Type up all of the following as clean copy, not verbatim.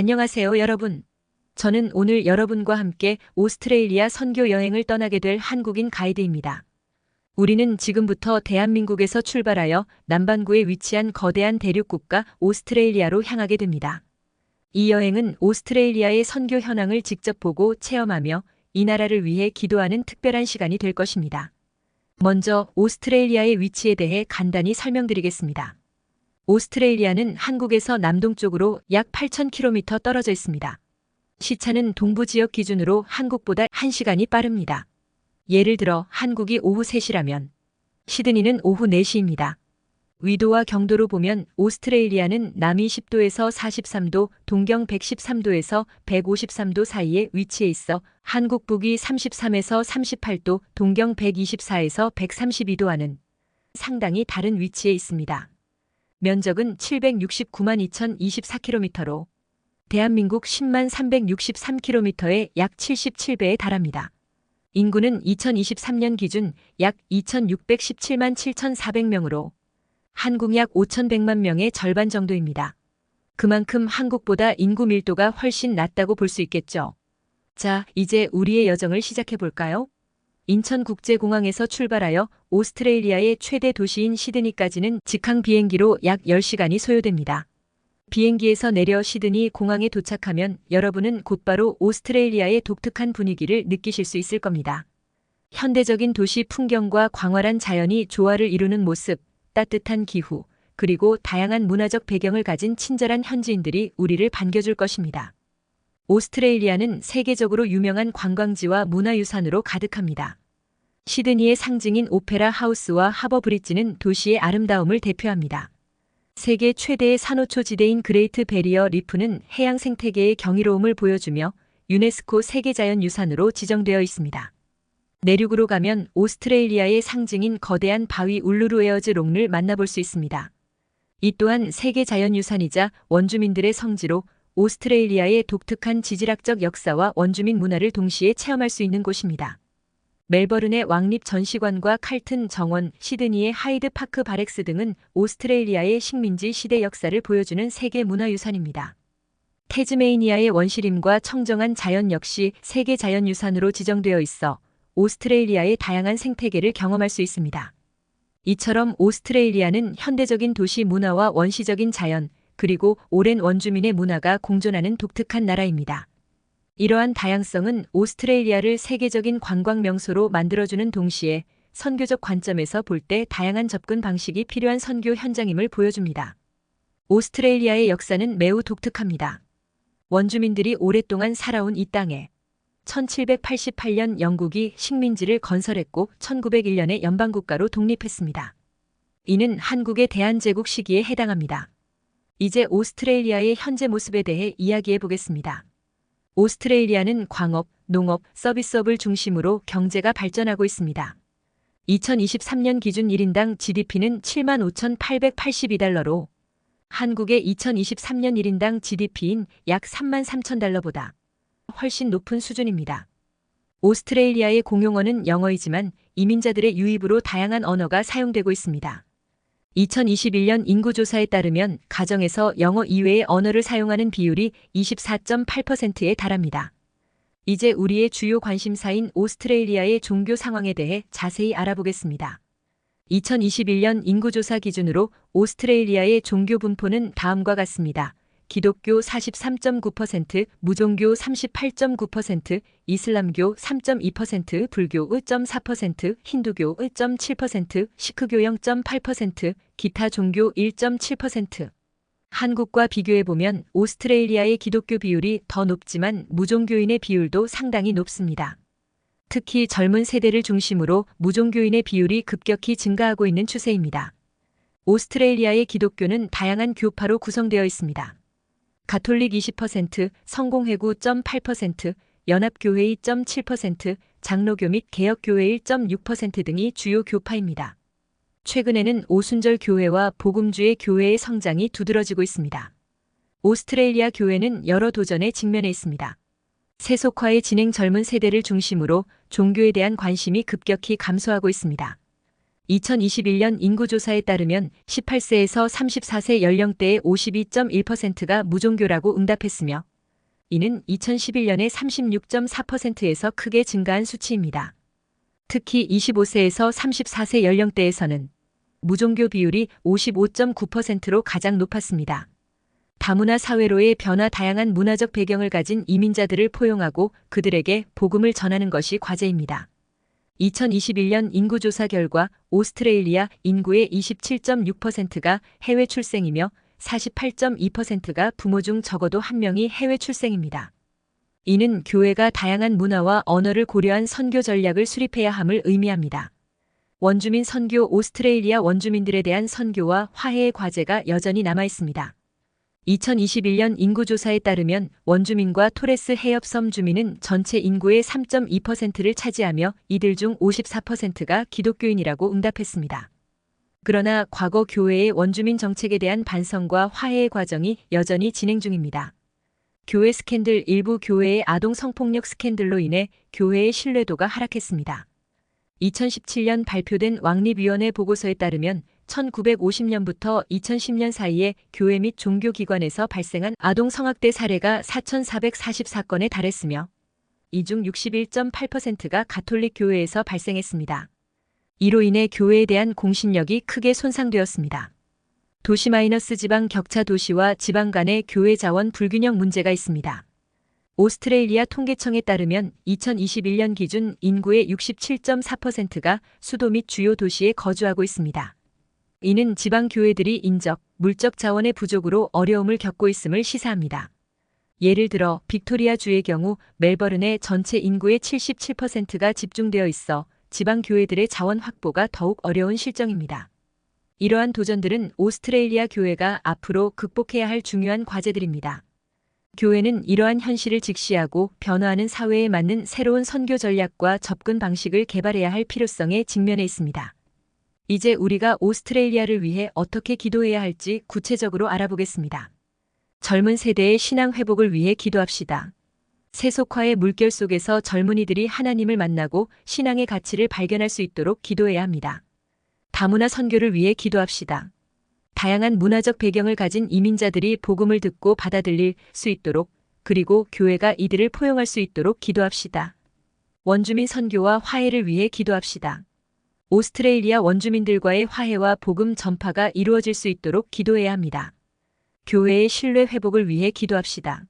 안녕하세요, 여러분. 저는 오늘 여러분과 함께 오스트레일리아 선교 여행을 떠나게 될 한국인 가이드입니다. 우리는 지금부터 대한민국에서 출발하여 남반구에 위치한 거대한 대륙국가 오스트레일리아로 향하게 됩니다. 이 여행은 오스트레일리아의 선교 현황을 직접 보고 체험하며 이 나라를 위해 기도하는 특별한 시간이 될 것입니다. 먼저 오스트레일리아의 위치에 대해 간단히 설명드리겠습니다. 오스트레일리아는 한국에서 남동쪽으로 약 8,000km 떨어져 있습니다. 시차는 동부 지역 기준으로 한국보다 1시간이 빠릅니다. 예를 들어 한국이 오후 3시라면 시드니는 오후 4시입니다. 위도와 경도로 보면 오스트레일리아는 남위 10도에서 43도, 동경 113도에서 153도 사이에 위치해 있어 한국 북위 33에서 38도, 동경 124에서 132도와는 상당히 다른 위치에 있습니다. 면적은 769만 2024km로 대한민국 10만 363km의 약 77배에 달합니다. 인구는 2023년 기준 약 2,617만 7,400명으로 한국 약 5,100만 명의 절반 정도입니다. 그만큼 한국보다 인구 밀도가 훨씬 낮다고 볼 수 있겠죠. 자, 이제 우리의 여정을 시작해 볼까요? 인천국제공항에서 출발하여 오스트레일리아의 최대 도시인 시드니까지는 직항 비행기로 약 10시간이 소요됩니다. 비행기에서 내려 시드니 공항에 도착하면 여러분은 곧바로 오스트레일리아의 독특한 분위기를 느끼실 수 있을 겁니다. 현대적인 도시 풍경과 광활한 자연이 조화를 이루는 모습, 따뜻한 기후, 그리고 다양한 문화적 배경을 가진 친절한 현지인들이 우리를 반겨줄 것입니다. 오스트레일리아는 세계적으로 유명한 관광지와 문화유산으로 가득합니다. 시드니의 상징인 오페라 하우스와 하버 브릿지는 도시의 아름다움을 대표합니다. 세계 최대의 산호초 지대인 그레이트 베리어 리프는 해양 생태계의 경이로움을 보여주며 유네스코 세계자연유산으로 지정되어 있습니다. 내륙으로 가면 오스트레일리아의 상징인 거대한 바위 울루루에어즈 롱을 만나볼 수 있습니다. 이 또한 세계자연유산이자 원주민들의 성지로 오스트레일리아의 독특한 지질학적 역사와 원주민 문화를 동시에 체험할 수 있는 곳입니다. 멜버른의 왕립 전시관과 칼튼 정원, 시드니의 하이드 파크 바렉스 등은 오스트레일리아의 식민지 시대 역사를 보여주는 세계 문화유산입니다. 태즈메이니아의 원시림과 청정한 자연 역시 세계 자연유산으로 지정되어 있어 오스트레일리아의 다양한 생태계를 경험할 수 있습니다. 이처럼 오스트레일리아는 현대적인 도시 문화와 원시적인 자연, 그리고 오랜 원주민의 문화가 공존하는 독특한 나라입니다. 이러한 다양성은 오스트레일리아를 세계적인 관광 명소로 만들어주는 동시에 선교적 관점에서 볼 때 다양한 접근 방식이 필요한 선교 현장임을 보여줍니다. 오스트레일리아의 역사는 매우 독특합니다. 원주민들이 오랫동안 살아온 이 땅에 1788년 영국이 식민지를 건설했고 1901년에 연방국가로 독립했습니다. 이는 한국의 대한제국 시기에 해당합니다. 이제 오스트레일리아의 현재 모습에 대해 이야기해 보겠습니다. 오스트레일리아는 광업, 농업, 서비스업을 중심으로 경제가 발전하고 있습니다. 2023년 기준 1인당 GDP는 75,882달러로 한국의 2023년 1인당 GDP인 약 33,000달러보다 훨씬 높은 수준입니다. 오스트레일리아의 공용어는 영어이지만 이민자들의 유입으로 다양한 언어가 사용되고 있습니다. 2021년 인구조사에 따르면 가정에서 영어 이외의 언어를 사용하는 비율이 24.8%에 달합니다. 이제 우리의 주요 관심사인 오스트레일리아의 종교 상황에 대해 자세히 알아보겠습니다. 2021년 인구조사 기준으로 오스트레일리아의 종교 분포는 다음과 같습니다. 기독교 43.9%, 무종교 38.9%, 이슬람교 3.2%, 불교 1.4%, 힌두교 1.7%, 시크교 0.8%, 기타 종교 1.7%. 한국과 비교해보면 오스트레일리아의 기독교 비율이 더 높지만 무종교인의 비율도 상당히 높습니다. 특히 젊은 세대를 중심으로 무종교인의 비율이 급격히 증가하고 있는 추세입니다. 오스트레일리아의 기독교는 다양한 교파로 구성되어 있습니다. 가톨릭 20%, 성공회구 0.8%, 연합교회 2.7%, 장로교 및 개혁교회 1.6% 등이 주요 교파입니다. 최근에는 오순절 교회와 복음주의 교회의 성장이 두드러지고 있습니다. 오스트레일리아 교회는 여러 도전에 직면해 있습니다. 세속화의 진행 젊은 세대를 중심으로 종교에 대한 관심이 급격히 감소하고 있습니다. 2021년 인구조사에 따르면 18세에서 34세 연령대의 52.1%가 무종교라고 응답했으며 이는 2011년의 36.4%에서 크게 증가한 수치입니다. 특히 25세에서 34세 연령대에서는 무종교 비율이 55.9%로 가장 높았습니다. 다문화 사회로의 변화 다양한 문화적 배경을 가진 이민자들을 포용하고 그들에게 복음을 전하는 것이 과제입니다. 2021년 인구조사 결과 오스트레일리아 인구의 27.6%가 해외 출생이며 48.2%가 부모 중 적어도 한 명이 해외 출생입니다. 이는 교회가 다양한 문화와 언어를 고려한 선교 전략을 수립해야 함을 의미합니다. 원주민 선교 오스트레일리아 원주민들에 대한 선교와 화해의 과제가 여전히 남아 있습니다. 2021년 인구조사에 따르면 원주민과 토레스 해협섬 주민은 전체 인구의 3.2%를 차지하며 이들 중 54%가 기독교인이라고 응답했습니다. 그러나 과거 교회의 원주민 정책에 대한 반성과 화해의 과정이 여전히 진행 중입니다. 교회 스캔들 일부 교회의 아동 성폭력 스캔들로 인해 교회의 신뢰도가 하락했습니다. 2017년 발표된 왕립위원회 보고서에 따르면 1950년부터 2010년 사이에 교회 및 종교기관에서 발생한 아동 성학대 사례가 4,444건에 달했으며 이 중 61.8%가 가톨릭 교회에서 발생했습니다. 이로 인해 교회에 대한 공신력이 크게 손상되었습니다. 도시 마이너스 지방 격차 도시와 지방 간의 교회 자원 불균형 문제가 있습니다. 오스트레일리아 통계청에 따르면 2021년 기준 인구의 67.4%가 수도 및 주요 도시에 거주하고 있습니다. 이는 지방 교회들이 인적, 물적 자원의 부족으로 어려움을 겪고 있음을 시사합니다. 예를 들어 빅토리아주의 경우 멜버른의 전체 인구의 77%가 집중되어 있어 지방 교회들의 자원 확보가 더욱 어려운 실정입니다. 이러한 도전들은 오스트레일리아 교회가 앞으로 극복해야 할 중요한 과제들입니다. 교회는 이러한 현실을 직시하고 변화하는 사회에 맞는 새로운 선교 전략과 접근 방식을 개발해야 할 필요성에 직면해 있습니다. 이제 우리가 오스트레일리아를 위해 어떻게 기도해야 할지 구체적으로 알아보겠습니다. 젊은 세대의 신앙 회복을 위해 기도합시다. 세속화의 물결 속에서 젊은이들이 하나님을 만나고 신앙의 가치를 발견할 수 있도록 기도해야 합니다. 다문화 선교를 위해 기도합시다. 다양한 문화적 배경을 가진 이민자들이 복음을 듣고 받아들일 수 있도록 그리고 교회가 이들을 포용할 수 있도록 기도합시다. 원주민 선교와 화해를 위해 기도합시다. 오스트레일리아 원주민들과의 화해와 복음 전파가 이루어질 수 있도록 기도해야 합니다. 교회의 신뢰 회복을 위해 기도합시다.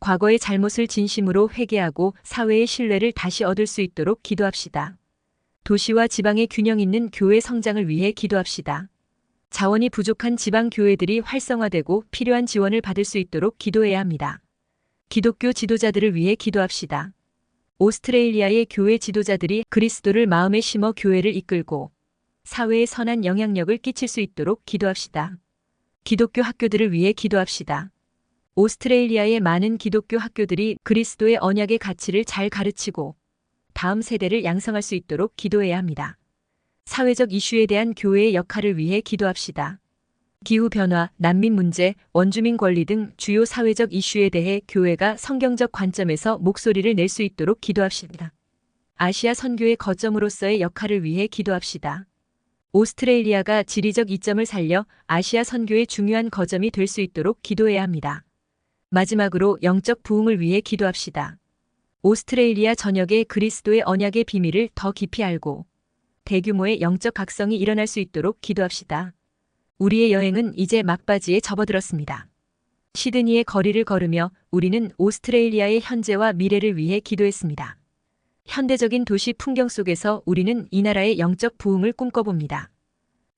과거의 잘못을 진심으로 회개하고 사회의 신뢰를 다시 얻을 수 있도록 기도합시다. 도시와 지방의 균형 있는 교회 성장을 위해 기도합시다. 자원이 부족한 지방 교회들이 활성화되고 필요한 지원을 받을 수 있도록 기도해야 합니다. 기독교 지도자들을 위해 기도합시다. 오스트레일리아의 교회 지도자들이 그리스도를 마음에 심어 교회를 이끌고 사회에 선한 영향력을 끼칠 수 있도록 기도합시다. 기독교 학교들을 위해 기도합시다. 오스트레일리아의 많은 기독교 학교들이 그리스도의 언약의 가치를 잘 가르치고 다음 세대를 양성할 수 있도록 기도해야 합니다. 사회적 이슈에 대한 교회의 역할을 위해 기도합시다. 기후변화, 난민 문제, 원주민 권리 등 주요 사회적 이슈에 대해 교회가 성경적 관점에서 목소리를 낼 수 있도록 기도합시다. 아시아 선교의 거점으로서의 역할을 위해 기도합시다. 오스트레일리아가 지리적 이점을 살려 아시아 선교의 중요한 거점이 될 수 있도록 기도해야 합니다. 마지막으로 영적 부흥을 위해 기도합시다. 오스트레일리아 전역의 그리스도의 언약의 비밀을 더 깊이 알고 대규모의 영적 각성이 일어날 수 있도록 기도합시다. 우리의 여행은 이제 막바지에 접어들었습니다. 시드니의 거리를 걸으며 우리는 오스트레일리아의 현재와 미래를 위해 기도했습니다. 현대적인 도시 풍경 속에서 우리는 이 나라의 영적 부흥을 꿈꿔봅니다.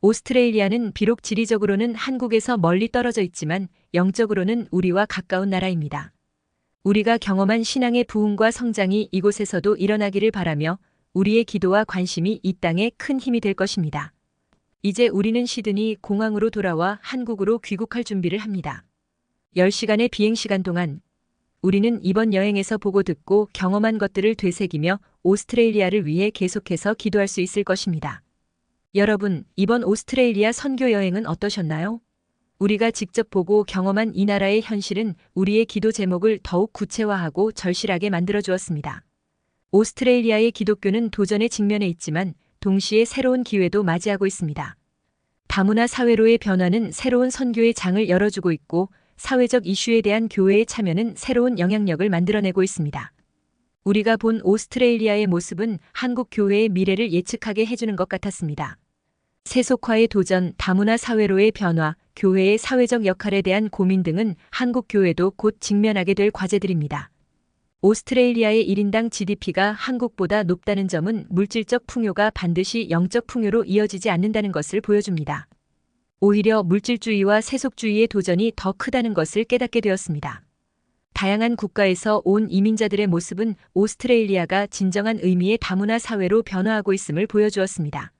오스트레일리아는 비록 지리적으로는 한국에서 멀리 떨어져 있지만 영적으로는 우리와 가까운 나라입니다. 우리가 경험한 신앙의 부흥과 성장이 이곳에서도 일어나기를 바라며 우리의 기도와 관심이 이 땅에 큰 힘이 될 것입니다. 이제 우리는 시드니 공항으로 돌아와 한국으로 귀국할 준비를 합니다. 10시간의 비행시간 동안 우리는 이번 여행에서 보고 듣고 경험한 것들을 되새기며 오스트레일리아를 위해 계속해서 기도할 수 있을 것입니다. 여러분, 이번 오스트레일리아 선교 여행은 어떠셨나요? 우리가 직접 보고 경험한 이 나라의 현실은 우리의 기도 제목을 더욱 구체화하고 절실하게 만들어 주었습니다. 오스트레일리아의 기독교는 도전에 직면해 있지만 동시에 새로운 기회도 맞이하고 있습니다. 다문화 사회로의 변화는 새로운 선교의 장을 열어주고 있고 사회적 이슈에 대한 교회의 참여는 새로운 영향력을 만들어내고 있습니다. 우리가 본 오스트레일리아의 모습은 한국 교회의 미래를 예측하게 해주는 것 같았습니다. 세속화의 도전, 다문화 사회로의 변화, 교회의 사회적 역할에 대한 고민 등은 한국 교회도 곧 직면하게 될 과제들입니다. 오스트레일리아의 1인당 GDP가 한국보다 높다는 점은 물질적 풍요가 반드시 영적 풍요로 이어지지 않는다는 것을 보여줍니다. 오히려 물질주의와 세속주의의 도전이 더 크다는 것을 깨닫게 되었습니다. 다양한 국가에서 온 이민자들의 모습은 오스트레일리아가 진정한 의미의 다문화 사회로 변화하고 있음을 보여주었습니다.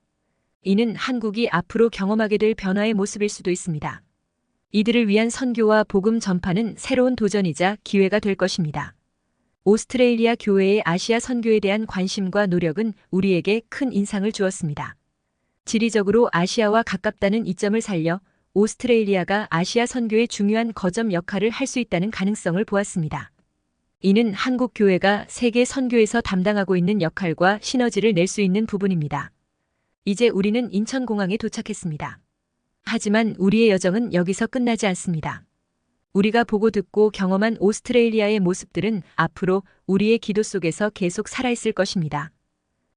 이는 한국이 앞으로 경험하게 될 변화의 모습일 수도 있습니다. 이들을 위한 선교와 복음 전파는 새로운 도전이자 기회가 될 것입니다. 오스트레일리아 교회의 아시아 선교에 대한 관심과 노력은 우리에게 큰 인상을 주었습니다. 지리적으로 아시아와 가깝다는 이점을 살려 오스트레일리아가 아시아 선교의 중요한 거점 역할을 할 수 있다는 가능성을 보았습니다. 이는 한국 교회가 세계 선교에서 담당하고 있는 역할과 시너지를 낼 수 있는 부분입니다. 이제 우리는 인천공항에 도착했습니다. 하지만 우리의 여정은 여기서 끝나지 않습니다. 우리가 보고 듣고 경험한 오스트레일리아의 모습들은 앞으로 우리의 기도 속에서 계속 살아있을 것입니다.